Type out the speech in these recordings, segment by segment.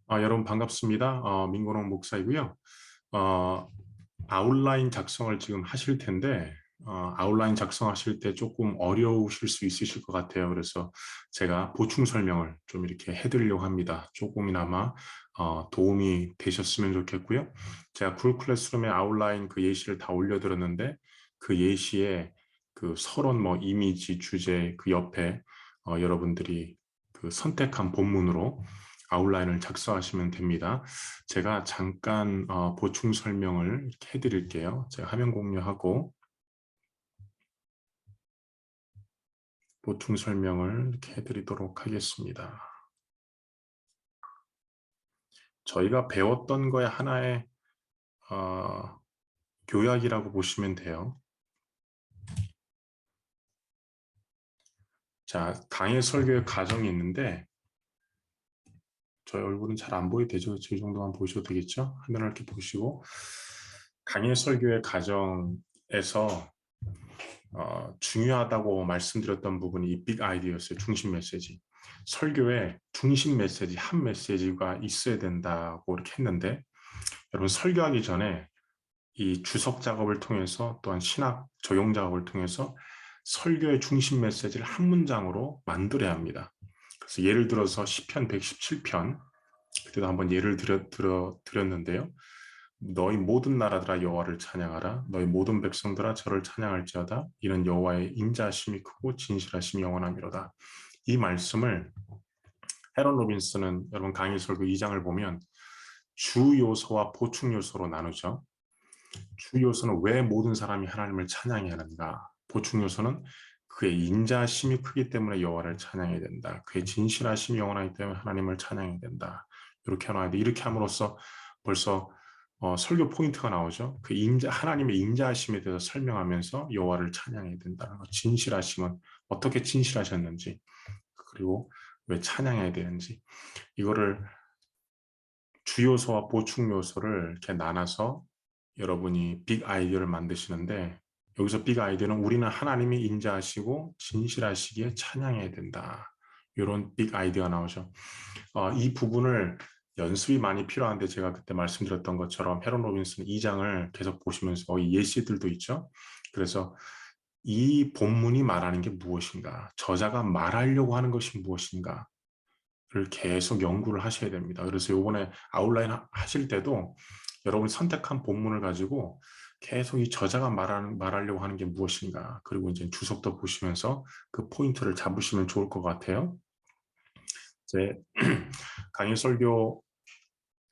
여러분 반갑습니다. 민건홍 목사이고요. 어, 아웃라인 작성을 지금 하실 텐데 아웃라인 작성하실 때 조금 어려우실 수 있으실 것 같아요. 그래서 제가 보충 설명을 좀 이렇게 해드리려고 합니다. 조금이나마 도움이 되셨으면 좋겠고요. 제가 구글 클래스룸에 아웃라인 그 예시를 다 올려드렸는데 그 예시에 그 서론 뭐 이미지 주제 그 옆에 여러분들이 그 선택한 본문으로 아웃라인을 작성하시면 됩니다. 제가 잠깐 보충 설명을 이렇게 해드릴게요. 제가 화면 공유하고 보충 설명을 이렇게 해드리도록 하겠습니다. 저희가 배웠던 거에 하나의 교약이라고 보시면 돼요. 자, 강의 설교의 과정이 있는데 저희 얼굴은 잘 안 보여도 되죠? 이 정도만 보셔도 되겠죠? 화면을 이렇게 보시고 강의 설교의 과정에서 중요하다고 말씀드렸던 부분이 이 빅 아이디어였어요. 중심 메시지. 설교에 중심 메시지, 한 메시지가 있어야 된다고 이렇게 했는데 여러분 설교하기 전에 이 주석 작업을 통해서 또한 신학 적용 작업을 통해서 설교의 중심 메시지를 한 문장으로 만들어야 합니다. 그래서 예를 들어서 시편 117편 그때도 한번 예를 드렸는데요. 너희 모든 나라들아 여호와를 찬양하라. 너희 모든 백성들아 저를 찬양할지어다. 이는 여호와의 인자하심이 크고 진실하심이 영원함이로다. 이 말씀을 헤런 로빈스는 여러분 강의 설교 2장을 보면 주 요소와 보충 요소로 나누죠. 주 요소는 왜 모든 사람이 하나님을 찬양해야 하는가. 보충 요소는 그의 인자심이 크기 때문에 여호와를 찬양해야 된다. 그의 진실하심이 영원하기 때문에 하나님을 찬양해야 된다. 이렇게 하나야 돼. 이렇게 함으로써 벌써 설교 포인트가 나오죠. 그 하나님의 인자하심에 대해서 설명하면서 여호와를 찬양해야 된다는 거. 진실하심은 어떻게 진실하셨는지, 그리고 왜 찬양해야 되는지, 이거를 주요소와 보충 요소를 이렇게 나눠서 여러분이 빅 아이디어를 만드시는데, 여기서 빅 아이디어는 우리는 하나님이 인자하시고 진실하시기에 찬양해야 된다. 이런 빅 아이디어가 나오죠. 이 부분을 연습이 많이 필요한데 제가 그때 말씀드렸던 것처럼 헤런 로빈슨 2장을 계속 보시면서 이 예시들도 있죠. 그래서 이 본문이 말하는 게 무엇인가, 저자가 말하려고 하는 것이 무엇인가를 계속 연구를 하셔야 됩니다. 그래서 이번에 아웃라인 하실 때도 여러분이 선택한 본문을 가지고 계속 이 저자가 말하려고 하는 게 무엇인가, 그리고 이제 주석도 보시면서 그 포인트를 잡으시면 좋을 것 같아요. 제 강의 설교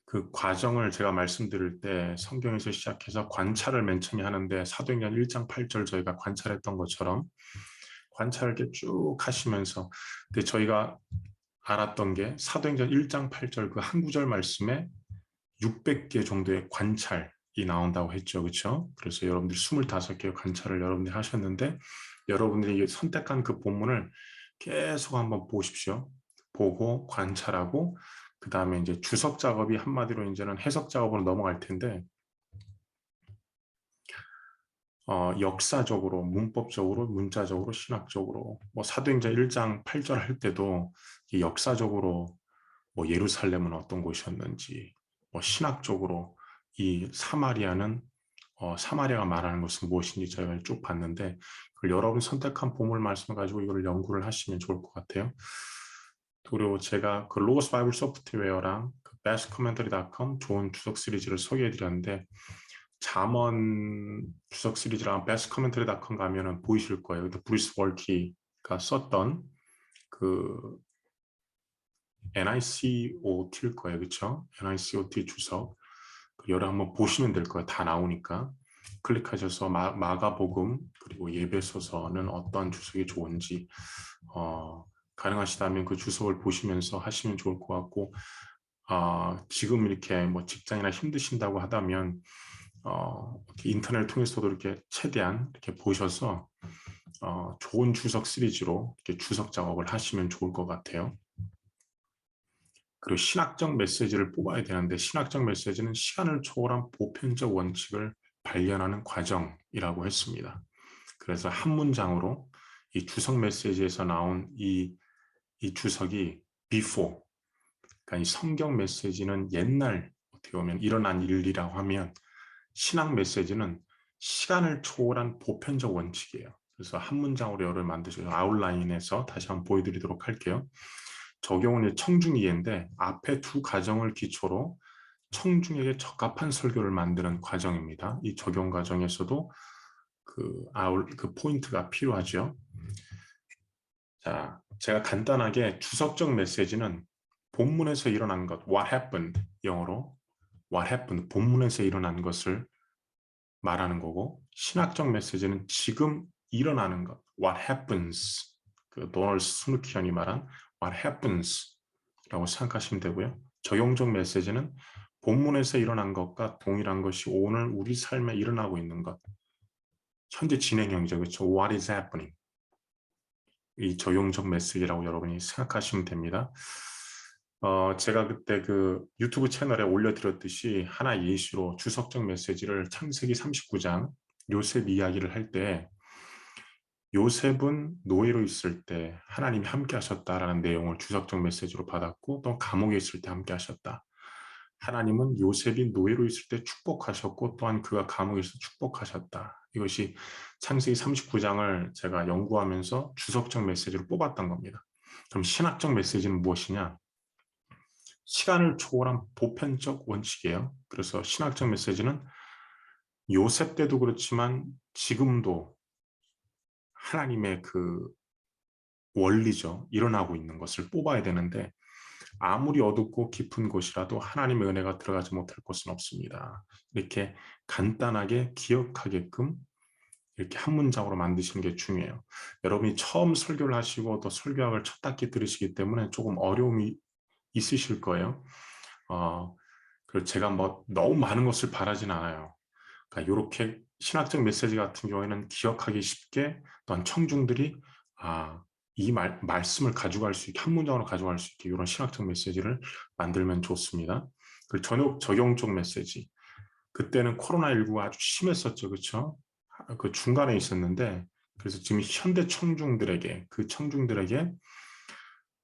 그 과정을 제가 말씀드릴 때 성경에서 시작해서 관찰을 맨 처음에 하는데 사도행전 1장 8절 저희가 관찰했던 것처럼 관찰을 이렇게 쭉 하시면서, 근데 저희가 알았던 게 사도행전 1장 8절 그 한 구절 말씀에 600개 정도의 관찰이 나온다고 했죠. 그렇죠? 그래서 여러분들이 25개의 관찰을 여러분들이 하셨는데 여러분들이 선택한 그 본문을 계속 한번 보십시오. 보고 관찰하고 그 다음에 이제 주석 작업이 한마디로 이제는 해석 작업으로 넘어갈 텐데 역사적으로, 문법적으로, 문자적으로, 신학적으로 뭐 사도행전 1장 8절 할 때도 이 역사적으로 뭐 예루살렘은 어떤 곳이었는지, 뭐 신학적으로 이 사마리아는 사마리아가 말하는 것은 무엇인지 저희가 쭉 봤는데 그걸 여러분 선택한 보물 말씀을 가지고 이걸 연구를 하시면 좋을 것 같아요. 그리고 제가 그 로고스 바이블 소프트웨어랑 그 bestcommentary.com 좋은 주석 시리즈를 소개해 드렸는데 잠언 주석 시리즈랑 bestcommentary.com 가면은 보이실 거예요. 근데 브리스 월티가 썼던 그 NICOT일 거예요. 그렇죠? NICOT 주석. 그 열을 한번 보시면 될 거예요. 다 나오니까. 클릭하셔서 마가복음 그리고 예배소서는 어떤 주석이 좋은지 가능하시다면 그 주석을 보시면서 하시면 좋을 것 같고, 지금 이렇게 뭐 직장이나 힘드신다고 하다면 이렇게 인터넷을 통해서도 이렇게 최대한 이렇게 보셔서 좋은 주석 시리즈로 이렇게 주석 작업을 하시면 좋을 것 같아요. 그리고 신학적 메시지를 뽑아야 되는데 신학적 메시지는 시간을 초월한 보편적 원칙을 발견하는 과정이라고 했습니다. 그래서 한 문장으로 이 주석 메시지에서 나온 이 주석이 before, 그러니까 이 성경 메시지는 옛날 어떻게 보면 일어난 일이라고 하면 신학 메시지는 시간을 초월한 보편적 원칙이에요. 그래서 한 문장으로 열을 만드셔서 아웃라인에서 다시 한번 보여드리도록 할게요. 적용은 청중이해인데 앞에 두 가정을 기초로 청중에게 적합한 설교를 만드는 과정입니다. 이 적용 과정에서도 그 포인트가 필요하죠. 자, 제가 간단하게 주석적 메시지는 본문에서 일어난 것, what happened, 영어로 what happened, 본문에서 일어난 것을 말하는 거고, 신학적 메시지는 지금 일어나는 것, what happens, 그 도널드 스누키언이 말한 what happens 라고 생각하시면 되고요. 적용적 메시지는 본문에서 일어난 것과 동일한 것이 오늘 우리 삶에 일어나고 있는 것, 현재 진행형이죠. 그렇죠? What is happening? 이 적용적 메시지라고 여러분이 생각하시면 됩니다. 제가 그때 그 유튜브 채널에 올려드렸듯이 하나 예시로 주석적 메시지를 창세기 39장 요셉 이야기를 할 때 요셉은 노예로 있을 때 하나님이 함께 하셨다라는 내용을 주석적 메시지로 받았고 또 감옥에 있을 때 함께 하셨다. 하나님은 요셉이 노예로 있을 때 축복하셨고 또한 그가 감옥에 있어 축복하셨다. 이것이 창세기 39장을 제가 연구하면서 주석적 메시지로 뽑았던 겁니다. 그럼 신학적 메시지는 무엇이냐? 시간을 초월한 보편적 원칙이에요. 그래서 신학적 메시지는 요셉 때도 그렇지만 지금도 하나님의 그 원리죠. 일어나고 있는 것을 뽑아야 되는데 아무리 어둡고 깊은 곳이라도 하나님의 은혜가 들어가지 못할 곳은 없습니다. 이렇게 간단하게 기억하게끔 이렇게 한 문장으로 만드시는 게 중요해요. 여러분이 처음 설교를 하시고 또 설교학을 첫 학기 들으시기 때문에 조금 어려움이 있으실 거예요. 그리고 제가 뭐 너무 많은 것을 바라진 않아요. 그러니까 이렇게 신학적 메시지 같은 경우에는 기억하기 쉽게 또한 청중들이 이 말씀을 가져갈 수 있게 한 문장으로 가져갈 수 있게 이런 신학적 메시지를 만들면 좋습니다. 그리고 적용적 메시지. 그때는 코로나19가 아주 심했었죠. 그렇죠? 그 중간에 있었는데 그래서 지금 현대 청중들에게 그 청중들에게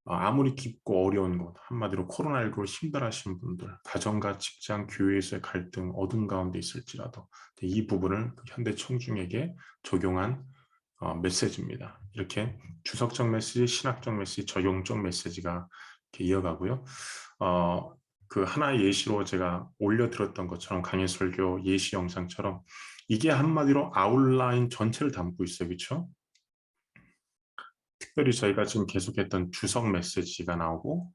아무리 깊고 어려운 것, 한마디로 코로나19로 힘들어하시는 분들, 가정과 직장, 교회에서의 갈등, 어둠 가운데 있을지라도 이 부분을 현대 청중에게 적용한 메시지입니다. 이렇게 주석적 메시지, 신학적 메시지, 적용적 메시지가 이렇게 이어가고요. 그 하나의 예시로 제가 올려드렸던 것처럼 강의 설교 예시 영상처럼 이게 한마디로 아웃라인 전체를 담고 있어요. 그렇죠? 특별히 저희가 지금 계속했던 주석 메시지가 나오고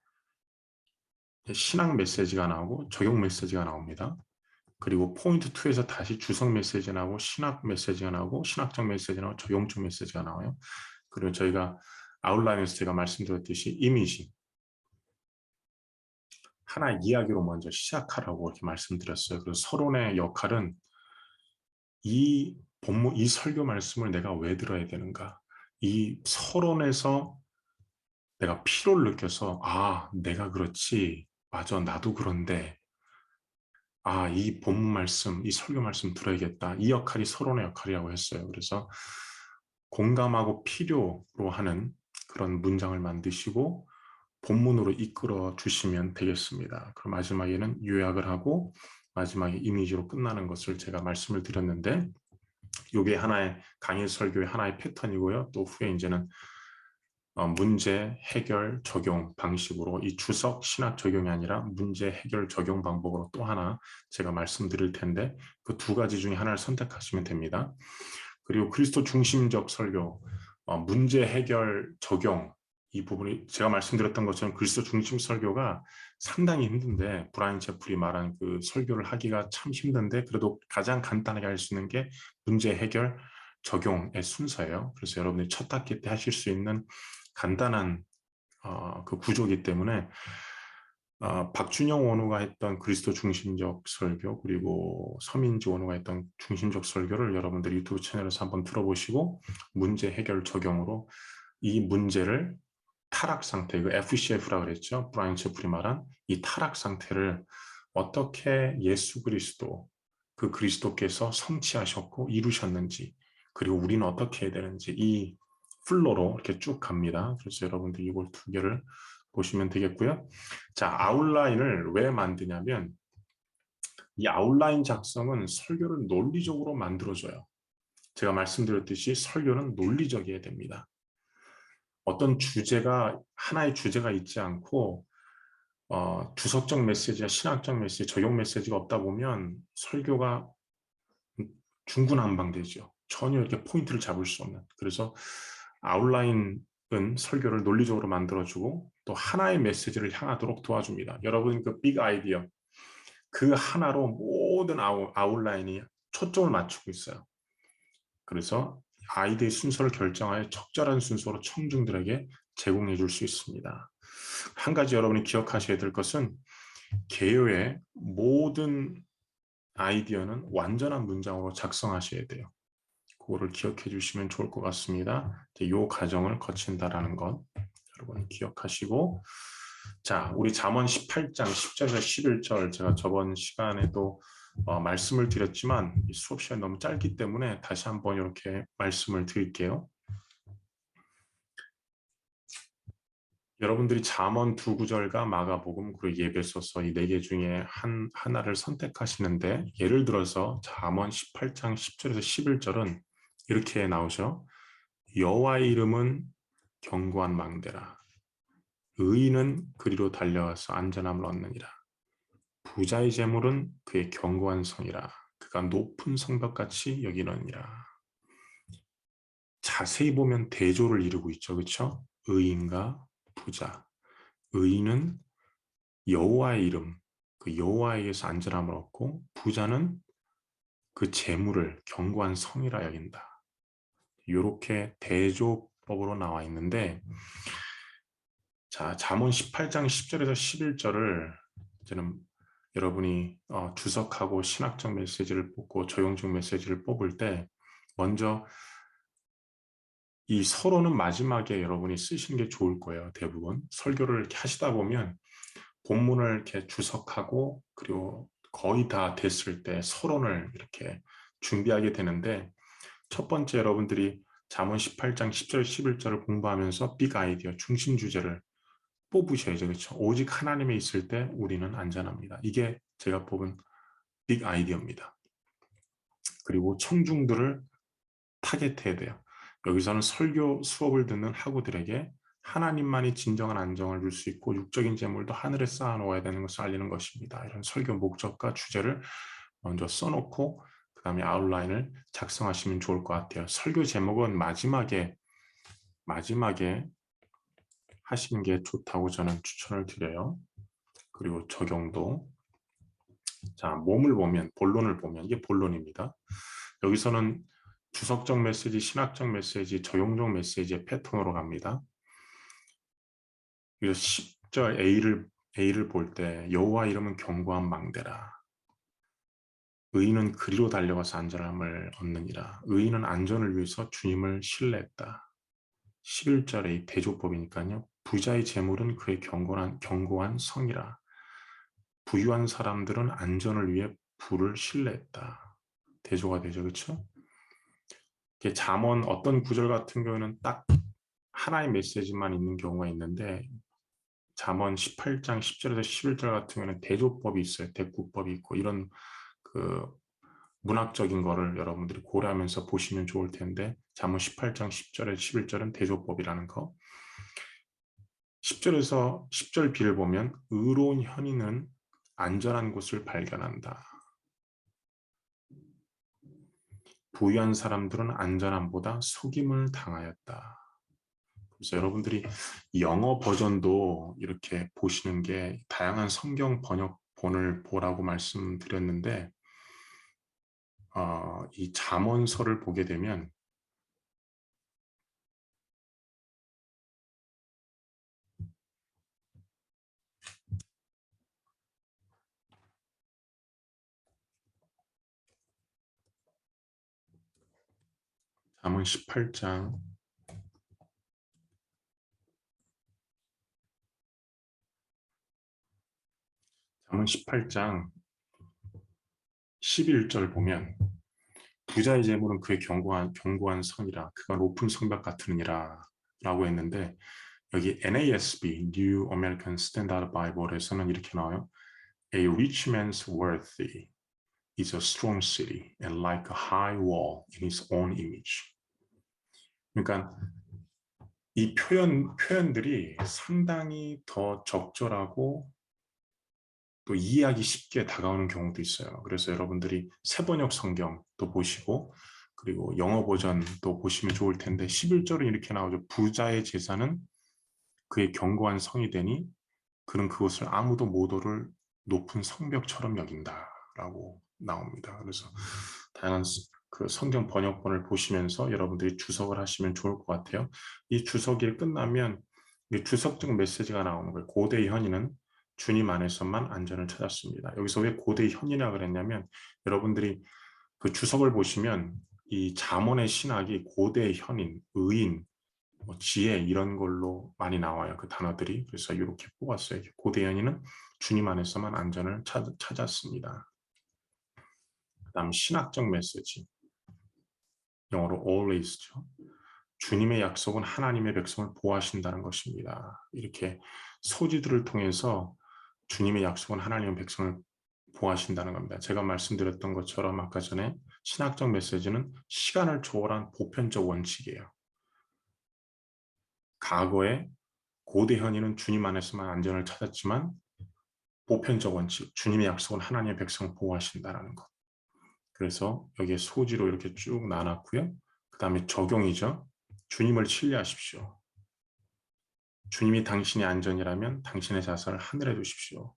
신학 메시지가 나오고 적용 메시지가 나옵니다. 그리고 포인트 2에서 다시 주석 메시지가 나오고 신학 메시지가 나오고 신학적 메시지가 나오고 적용적 메시지가 나와요. 그리고 저희가 아웃라인에서 제가 말씀드렸듯이 이미지 하나의 이야기로 먼저 시작하라고 이렇게 말씀드렸어요. 그래서 서론의 역할은 이 본문, 이 설교 말씀을 내가 왜 들어야 되는가? 이 서론에서 내가 피로를 느껴서 내가 그렇지. 맞아, 나도 그런데 이 본문 말씀, 이 설교 말씀 들어야겠다. 이 역할이 서론의 역할이라고 했어요. 그래서 공감하고 필요로 하는 그런 문장을 만드시고 본문으로 이끌어 주시면 되겠습니다. 그럼 마지막에는 요약을 하고 마지막에 이미지로 끝나는 것을 제가 말씀을 드렸는데 이게 하나의 강의 설교의 하나의 패턴이고요. 또 후에 이제는 문제 해결 적용 방식으로 이 주석 신학 적용이 아니라 문제 해결 적용 방법으로 또 하나 제가 말씀드릴 텐데 그 두 가지 중에 하나를 선택하시면 됩니다. 그리고 그리스도 중심적 설교, 문제 해결 적용 이 부분이 제가 말씀드렸던 것처럼 그리스도 중심 설교가 상당히 힘든데 브라이언 제프리 말한 그 설교를 하기가 참 힘든데 그래도 가장 간단하게 할 수 있는 게 문제 해결 적용의 순서예요. 그래서 여러분이 첫 학기 때 하실 수 있는 간단한 그 구조이기 때문에 박준영 원우가 했던 그리스도 중심적 설교 그리고 서민지 원우가 했던 중심적 설교를 여러분들 유튜브 채널에서 한번 들어보시고 문제 해결 적용으로 이 문제를 타락 상태, 그 FCF라고 그랬죠. 브라이언 제프리 말한 이 타락 상태를 어떻게 예수 그리스도 그 그리스도께서 성취하셨고 이루셨는지 그리고 우리는 어떻게 해야 되는지 이 플로로 이렇게 쭉 갑니다. 그래서 여러분들 이걸 두 개를 보시면 되겠고요. 자, 아웃라인을 왜 만드냐면 이 아웃라인 작성은 설교를 논리적으로 만들어줘요. 제가 말씀드렸듯이 설교는 논리적이어야 됩니다. 어떤 주제가 하나의 주제가 있지 않고 주석적 메시지와 신학적 메시지, 적용 메시지가 없다 보면 설교가 중구난방되죠. 전혀 이렇게 포인트를 잡을 수 없는. 그래서 아웃라인은 설교를 논리적으로 만들어주고 또 하나의 메시지를 향하도록 도와줍니다. 여러분 그 빅 아이디어 그 하나로 모든 아웃라인이 초점을 맞추고 있어요. 그래서 아이디어의 순서를 결정하여 적절한 순서로 청중들에게 제공해 줄 수 있습니다. 한 가지 여러분이 기억하셔야 될 것은 개요의 모든 아이디어는 완전한 문장으로 작성하셔야 돼요. 그거를 기억해 주시면 좋을 것 같습니다. 이 과정을 거친다라는 것 여러분 기억하시고, 자, 우리 잠언 18장 10절에서 11절 제가 저번 시간에도 말씀을 드렸지만 수업 시간이 너무 짧기 때문에 다시 한번 이렇게 말씀을 드릴게요. 여러분들이 잠언 2구절과 마가복음 그리고 예배소서 이 4개 중에 하나를 선택하시는데, 예를 들어서 잠언 18장 10절에서 11절은 이렇게 나오죠. 여호와의 이름은 견고한 망대라. 의인은 그리로 달려와서 안전함을 얻느니라. 부자의 재물은 그의 견고한 성이라. 그가 높은 성벽같이 여기느니라. 자세히 보면 대조를 이루고 있죠. 그렇죠? 의인과 부자. 의인은 여호와의 이름, 그 여호와에게서 안전함을 얻고, 부자는 그 재물을 견고한 성이라 여긴다. 이렇게 대조법으로 나와 있는데, 자, 잠언 18장 10절에서 11절을 저는 여러분이 주석하고 신학적 메시지를 뽑고 적용적 메시지를 뽑을 때 먼저 이 서론은 마지막에 여러분이 쓰시는 게 좋을 거예요. 대부분 설교를 이렇게 하시다 보면 본문을 이렇게 주석하고 그리고 거의 다 됐을 때 서론을 이렇게 준비하게 되는데, 첫 번째 여러분들이 잠언 18장 10절 11절을 공부하면서 빅 아이디어 중심 주제를 뽑으셔야죠. 그렇죠? 오직 하나님에 있을 때 우리는 안전합니다. 이게 제가 뽑은 빅 아이디어입니다. 그리고 청중들을 타겟해야 돼요. 여기서는 설교 수업을 듣는 학우들에게 하나님만이 진정한 안정을 줄 수 있고 육적인 재물도 하늘에 쌓아놓아야 되는 것을 알리는 것입니다. 이런 설교 목적과 주제를 먼저 써놓고 그 다음에 아웃라인을 작성하시면 좋을 것 같아요. 설교 제목은 마지막에 하시는 게 좋다고 저는 추천을 드려요. 그리고 적용도, 자, 몸을 보면, 본론을 보면 이게 본론입니다. 여기서는 주석적 메시지, 신학적 메시지, 적용적 메시지의 패턴으로 갑니다. 그래서 10절 A를 볼 때 여호와 이름은 견고한 망대라. 의인은 그리로 달려가서 안전함을 얻느니라. 의인은 안전을 위해서 주님을 신뢰했다. 11절의 대조법이니까요. 부자의 재물은 그의 견고한 성이라. 부유한 사람들은 안전을 위해 부를 신뢰했다. 대조가 되죠. 그렇죠? 잠언 어떤 구절 같은 경우는 딱 하나의 메시지만 있는 경우가 있는데, 잠언 18장 10절에서 11절 같은 경우는 대조법이 있어요. 대꾸법이 있고, 이런 그 문학적인 거를 여러분들이 고려하면서 보시면 좋을 텐데, 잠언 18장 10절에서 11절은 대조법이라는 거. 10절에서 10절 B를 보면 의로운 현인은 안전한 곳을 발견한다. 부유한 사람들은 안전함보다 속임을 당하였다. 그래서 여러분들이 영어 버전도 이렇게 보시는 게, 다양한 성경 번역본을 보라고 말씀드렸는데, 이 잠언서를 보게 되면 잠언 18장 11절 보면 부자의 재물은 그의 견고한 성이라. 그가 높은 성벽 같으니라 라고 했는데, 여기 NASB, New American Standard Bible에서는 이렇게 나와요. A rich man's worthy is a strong city and like a high wall in his own image. 그러니까 이 표현들이 상당히 더 적절하고 또 이해하기 쉽게 다가오는 경우도 있어요. 그래서 여러분들이 새번역 성경도 보시고 그리고 영어 버전도 보시면 좋을 텐데 11절은 이렇게 나오죠. 부자의 재산은 그의 견고한 성이 되니 그는 그것을 아무도 못 오를 높은 성벽처럼 여긴다라고 나옵니다. 그래서 다양한 그 성경 번역본을 보시면서 여러분들이 주석을 하시면 좋을 것 같아요. 이 주석이 끝나면 주석적 메시지가 나오는 거예요. 고대 현인은 주님 안에서만 안전을 찾았습니다. 여기서 왜 고대 현이라 그랬냐면 여러분들이 그 주석을 보시면 이 잠언의 신학이 고대 현인, 의인, 뭐 지혜 이런 걸로 많이 나와요. 그 단어들이. 그래서 이렇게 뽑았어요. 고대 현인은 주님 안에서만 안전을 찾았습니다. 그 다음 신학적 메시지. 영어로 always죠. 주님의 약속은 하나님의 백성을 보호하신다는 것입니다. 이렇게 소지들을 통해서 주님의 약속은 하나님의 백성을 보호하신다는 겁니다. 제가 말씀드렸던 것처럼 아까 전에 신학적 메시지는 시간을 초월한 보편적 원칙이에요. 과거에 고대 현인은 주님 안에서만 안전을 찾았지만 보편적 원칙, 주님의 약속은 하나님의 백성을 보호하신다는 것. 그래서 여기에 소지로 이렇게 쭉 나눴고요. 그 다음에 적용이죠. 주님을 신뢰하십시오. 주님이 당신의 안전이라면 당신의 자산을 하늘에 두십시오.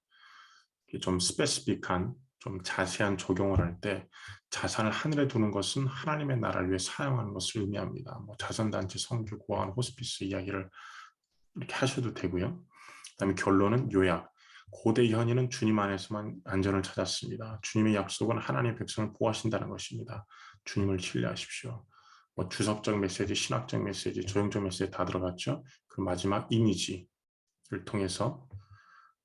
좀 스페시픽한, 좀 자세한 적용을 할 때 자산을 하늘에 두는 것은 하나님의 나라를 위해 사용하는 것을 의미합니다. 뭐 자선단체, 선교, 고아원, 호스피스 이야기를 이렇게 하셔도 되고요. 그다음에 결론은 요약. 고대 현인은 주님 안에서만 안전을 찾았습니다. 주님의 약속은 하나님의 백성을 보호하신다는 것입니다. 주님을 신뢰하십시오. 뭐 주석적 메시지, 신학적 메시지, 조형적 메시지 다 들어갔죠. 그 마지막 이미지를 통해서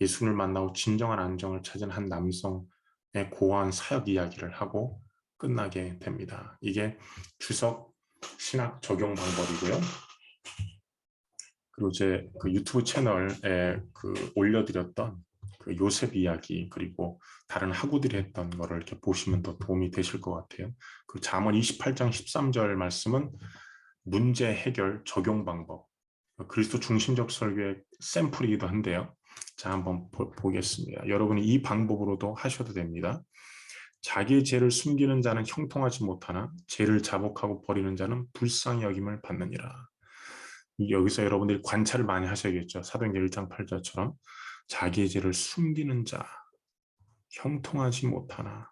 예수를 만나고 진정한 안정을 찾은 한 남성의 고아원 사역 이야기를 하고 끝나게 됩니다. 이게 주석 신학 적용 방법이고요. 그리고 제 그 유튜브 채널에 그 올려드렸던 그 요셉 이야기 그리고 다른 학우들이 했던 거를 이렇게 보시면 더 도움이 되실 것 같아요. 그 잠언 28장 13절 말씀은 문제 해결 적용 방법, 그리스도 중심적 설교의 샘플이기도 한데요. 자, 한번 보겠습니다. 여러분이 이 방법으로도 하셔도 됩니다. 자기의 죄를 숨기는 자는 형통하지 못하나 죄를 자복하고 버리는 자는 불쌍히 여김을 받느니라. 여기서 여러분들이 관찰을 많이 하셔야겠죠. 사도행전 1장 8절처럼 자기의 죄를 숨기는 자, 형통하지 못하나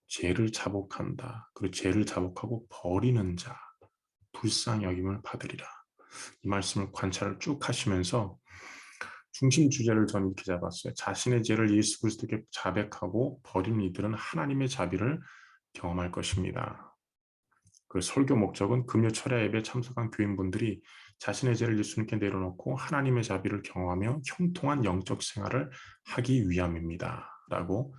죄를 자복한다. 그리고 죄를 자복하고 버리는 자, 불쌍히 여김을 받으리라. 이 말씀을 관찰을 쭉 하시면서 중심 주제를 저는 이렇게 잡았어요. 자신의 죄를 예수 그리스도께 자백하고 버린 이들은 하나님의 자비를 경험할 것입니다. 그 설교 목적은 금요 철야 예배에 참석한 교인분들이 자신의 죄를 예수님께 내려놓고 하나님의 자비를 경험하며 형통한 영적 생활을 하기 위함입니다. 라고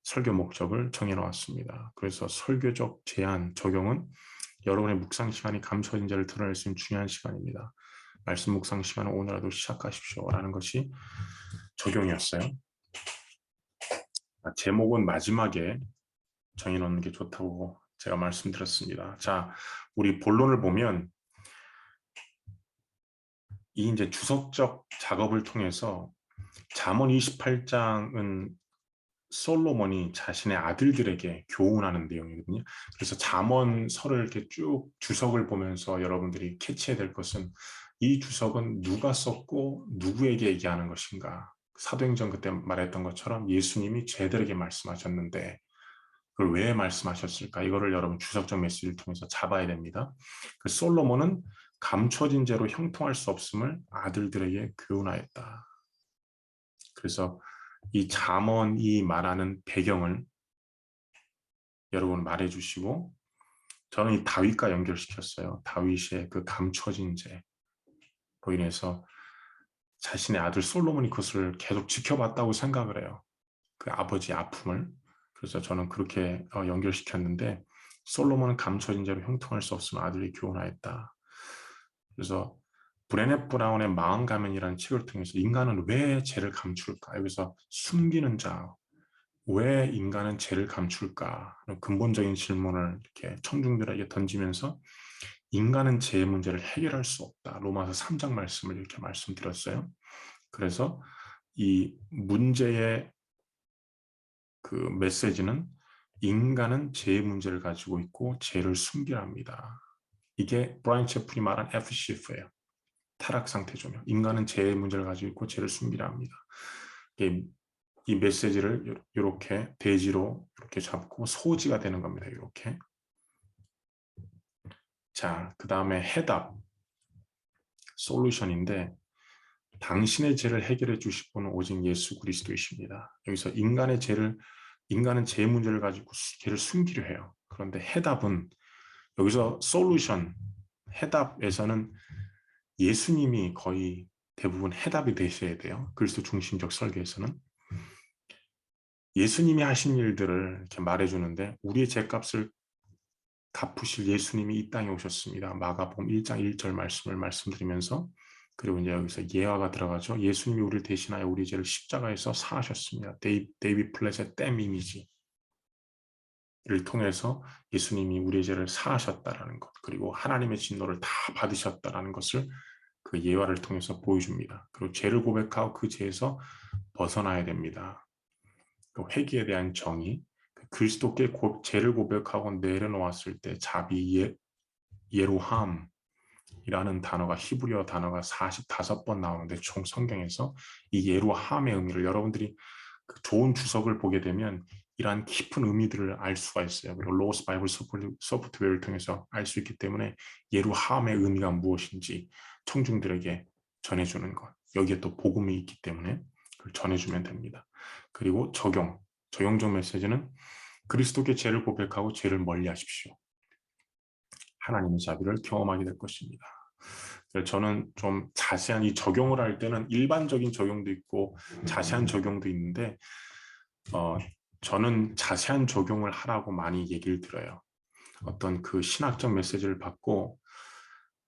설교 목적을 정해놓았습니다. 그래서 설교적 제안, 적용은 여러분의 묵상 시간이 감춰진 죄를 드러낼 수 있는 중요한 시간입니다. 말씀 묵상 시간을 오늘라도 시작하십시오. 라는 것이 적용이었어요. 제목은 마지막에 정해놓는 게 좋다고 제가 말씀드렸습니다. 자, 우리 본론을 보면 이 이제 주석적 작업을 통해서 잠언 28장은 솔로몬이 자신의 아들들에게 교훈하는 내용이거든요. 그래서 잠언서를 이렇게 쭉 주석을 보면서 여러분들이 캐치해야 될 것은 이 주석은 누가 썼고 누구에게 얘기하는 것인가. 사도행전 그때 말했던 것처럼 예수님이 쟤들에게 말씀하셨는데 그걸 왜 말씀하셨을까? 이거를 여러분 주석적 메시지를 통해서 잡아야 됩니다. 그 솔로몬은 감춰진 죄로 형통할 수 없음을 아들들에게 교훈하였다. 그래서 이 잠언이 말하는 배경을 여러분 말해주시고 저는 이 다윗과 연결시켰어요. 다윗의 그 감춰진 죄로 인해서 자신의 아들 솔로몬이 그것을 계속 지켜봤다고 생각을 해요. 그 아버지의 아픔을. 그래서 저는 그렇게 연결시켰는데 솔로몬은 감춰진 죄로 형통할 수 없으면 아들이 교훈하였다. 그래서 브레네 브라운의 마음 가면이라는 책을 통해서 인간은 왜 죄를 감출까? 여기서 숨기는 자, 왜 인간은 죄를 감출까? 하는 근본적인 질문을 이렇게 청중들에게 던지면서 인간은 죄의 문제를 해결할 수 없다. 로마서 3장 말씀을 이렇게 말씀드렸어요. 그래서 이 문제의 그 메시지는 인간은 죄의 문제를 가지고 있고 죄를 숨기랍니다. 이게 브라이언 채플이 말한 FCF예요. 타락 상태 조명. 인간은 죄의 문제를 가지고 있고 죄를 숨기라 합니다. 이 메시지를 이렇게 대지로 이렇게 잡고 소지가 되는 겁니다. 이렇게. 자, 그 다음에 해답, 솔루션인데 당신의 죄를 해결해 주실 분은 오직 예수 그리스도이십니다. 여기서 인간은 죄 문제를 가지고 죄를 숨기려 해요. 그런데 해답은 여기서 솔루션, 해답에서는 예수님이 거의 대부분 해답이 되셔야 돼요. 그리스도 중심적 설계에서는. 예수님이 하신 일들을 이렇게 말해주는데 우리의 죄값을 갚으실 예수님이 이 땅에 오셨습니다. 마가복음 1장 1절 말씀을 말씀드리면서 그리고 이제 여기서 예화가 들어가죠. 예수님이 우리를 대신하여 우리 죄를 십자가에서 사하셨습니다. 데이비드 플랫의 댐 이미지를 통해서 예수님이 우리의 죄를 사하셨다라는 것 그리고 하나님의 진노를 다 받으셨다라는 것을 그 예화를 통해서 보여줍니다. 그리고 죄를 고백하고 그 죄에서 벗어나야 됩니다. 그 회개에 대한 정의, 그리스도께 죄를 고백하고 내려놓았을 때 자비 예로함이라는 단어가 히브리어 단어가 45번 나오는데 총 성경에서 이 예로함의 의미를 여러분들이 그 좋은 주석을 보게 되면 이러한 깊은 의미들을 알 수가 있어요. 그리고 로스 바이블 소프트웨어를 통해서 알 수 있기 때문에 예로함의 의미가 무엇인지 청중들에게 전해주는 것. 여기에 또 복음이 있기 때문에 그걸 전해주면 됩니다. 그리고 적용적 메시지는 그리스도께 죄를 고백하고 죄를 멀리하십시오. 하나님의 자비를 경험하게 될 것입니다. 저는 좀 자세한 이 적용을 할 때는 일반적인 적용도 있고 자세한 적용도 있는데 저는 자세한 적용을 하라고 많이 얘기를 들어요. 어떤 그 신학적 메시지를 받고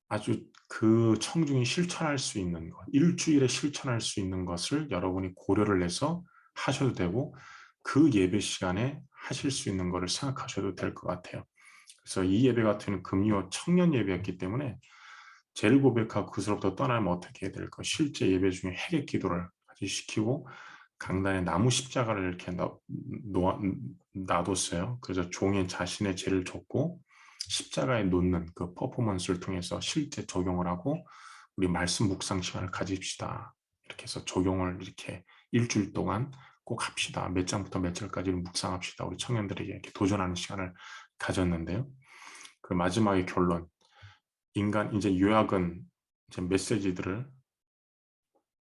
아주 그 청중이 실천할 수 있는 것, 일주일에 실천할 수 있는 것을 여러분이 고려를 해서 하셔도 되고 그 예배 시간에 하실 수 있는 것을 생각하셔도 될 것 같아요. 그래서 이 예배 같은 금요 청년 예배였기 때문에 죄를 고백하고 그것으로부터 떠나면 어떻게 해야 될까? 실제 예배 중에 회개 기도를 같이 시키고 강단에 나무 십자가를 이렇게 놔뒀어요. 그래서 종이 자신의 죄를 줬고 십자가에 놓는 그 퍼포먼스를 통해서 실제 적용을 하고 우리 말씀 묵상 시간을 가집시다. 이렇게 해서 적용을 이렇게 일주일 동안 꼭 합시다. 몇 장부터 몇 절까지 묵상합시다. 우리 청년들에게 이렇게 도전하는 시간을 가졌는데요. 그 마지막의 결론. 이제 요약은 이제 메시지들을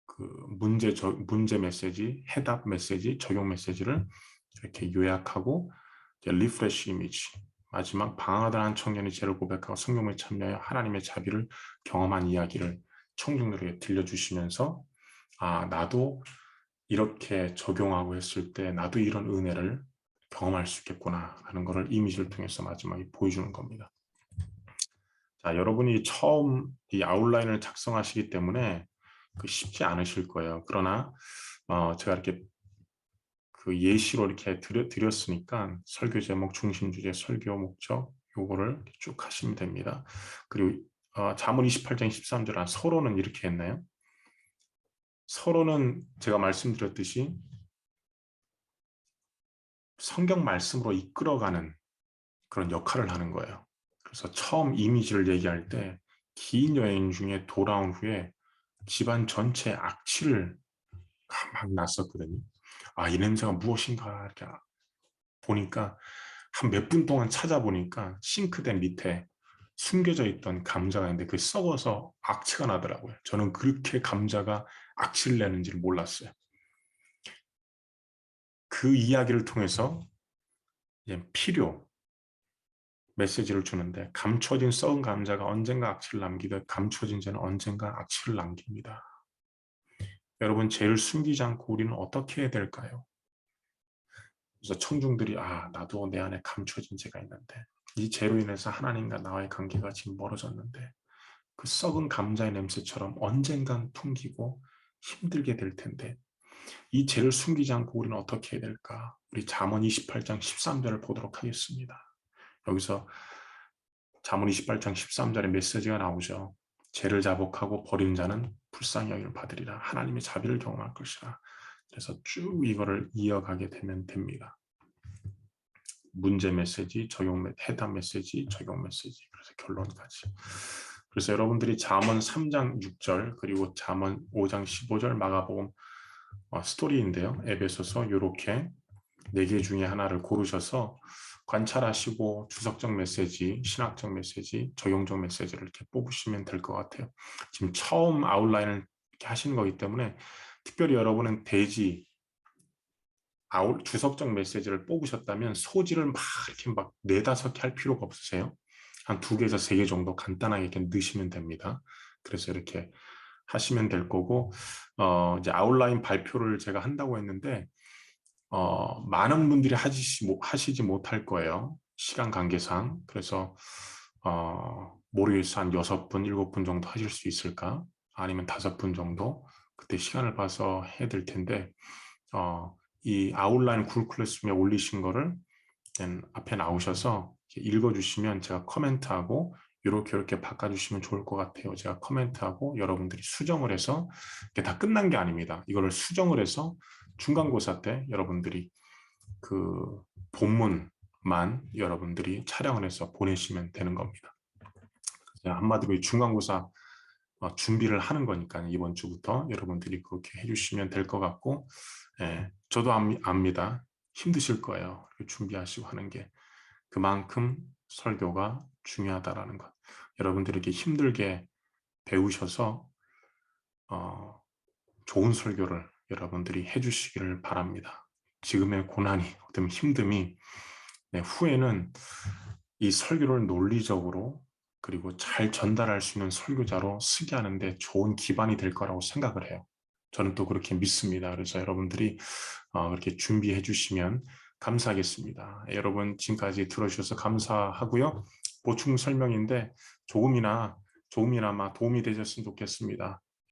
그 문제 메시지, 해답 메시지, 적용 메시지를 이렇게 요약하고 리프레시 이미지 마지막 방황하던 한 청년이 죄를 고백하고 성경에 참여하여 하나님의 자비를 경험한 이야기를 청중들에게 들려주시면서 나도 이렇게 적용하고 했을 때 나도 이런 은혜를 경험할 수 있겠구나 하는 것을 이미지를 통해서 마지막에 보여주는 겁니다. 자, 여러분이 처음 이 아웃라인을 작성하시기 때문에 쉽지 않으실 거예요. 그러나 제가 이렇게 그 예시로 이렇게 드렸으니까 설교 제목, 중심 주제, 설교 목적 요거를 쭉 하시면 됩니다. 그리고 잠언 28장 13절 서로는 이렇게 했나요? 서로는 제가 말씀드렸듯이 성경 말씀으로 이끌어가는 그런 역할을 하는 거예요. 그래서 처음 이미지를 얘기할 때 긴 여행 중에 돌아온 후에 집안 전체에 악취를 막 났었거든요. 이 냄새가 무엇인가 이렇게 보니까 한 몇 분 동안 찾아보니까 싱크대 밑에 숨겨져 있던 감자가 있는데 그게 썩어서 악취가 나더라고요. 저는 그렇게 감자가 악취를 내는지를 몰랐어요. 그 이야기를 통해서 이제 필요, 메시지를 주는데 감춰진 썩은 감자가 언젠가 악취를 남기듯 감춰진 죄는 언젠가 악취를 남깁니다. 여러분, 죄를 숨기지 않고 우리는 어떻게 해야 될까요? 그래서 청중들이 나도 내 안에 감춰진 죄가 있는데 이 죄로 인해서 하나님과 나와의 관계가 지금 멀어졌는데 그 썩은 감자의 냄새처럼 언젠간 풍기고 힘들게 될 텐데 이 죄를 숨기지 않고 우리는 어떻게 해야 될까? 우리 잠언 28장 13절을 보도록 하겠습니다. 여기서 잠언 28장 13절에 메시지가 나오죠. 죄를 자복하고 버린 자는 불쌍히 여김을 받으리라. 하나님의 자비를 경험할 것이라. 그래서 쭉 이거를 이어가게 되면 됩니다. 문제 메시지, 해답 메시지, 적용 메시지, 그래서 결론까지. 그래서 여러분들이 잠언 3장 6절 그리고 잠언 5장 15절 마가복음 스토리인데요. 에베소서 이렇게 4개 중에 하나를 고르셔서 관찰하시고 주석적 메시지, 신학적 메시지, 적용적 메시지를 이렇게 뽑으시면 될 것 같아요. 지금 처음 아웃라인을 이렇게 하시는 거기 때문에 특별히 여러분은 대지, 주석적 메시지를 뽑으셨다면 소지를 막 이렇게 막 4-5개 할 필요가 없으세요. 한 2개에서 3개 정도 간단하게 이렇게 넣으시면 됩니다. 그래서 이렇게 하시면 될 거고, 이제 아웃라인 발표를 제가 한다고 했는데, 많은 분들이 하시지 못할 거예요. 시간 관계상. 그래서, 모르겠어. 한 6분, 7분 정도 하실 수 있을까? 아니면 5분 정도? 그때 시간을 봐서 해야 될 텐데, 이 아웃라인 구글 클래스룸에 올리신 거를 앞에 나오셔서 읽어주시면 제가 코멘트하고 이렇게 바꿔주시면 좋을 것 같아요. 제가 코멘트하고 여러분들이 수정을 해서 이게 다 끝난 게 아닙니다. 이거를 수정을 해서 중간고사 때 여러분들이 그 본문만 여러분들이 촬영을 해서 보내시면 되는 겁니다. 한마디로 중간고사 준비를 하는 거니까 이번 주부터 여러분들이 그렇게 해주시면 될 것 같고, 저도 압니다. 힘드실 거예요. 준비하시고 하는 게 그만큼 설교가 중요하다라는 것. 여러분들에게 힘들게 배우셔서 좋은 설교를 여러분들이 해주시기를 바랍니다. 지금의 고난이 어떤 힘듦이 후에는 이 설교를 논리적으로 그리고 잘 전달할 수 있는 설교자로 쓰게 하는데 좋은 기반이 될 거라고 생각을 해요. 저는 또 그렇게 믿습니다. 그래서 여러분들이 그렇게 준비해 주시면 감사하겠습니다. 여러분 지금까지 들어주셔서 감사하고요. 보충 설명인데 조금이나마 도움이 되셨으면 좋겠습니다.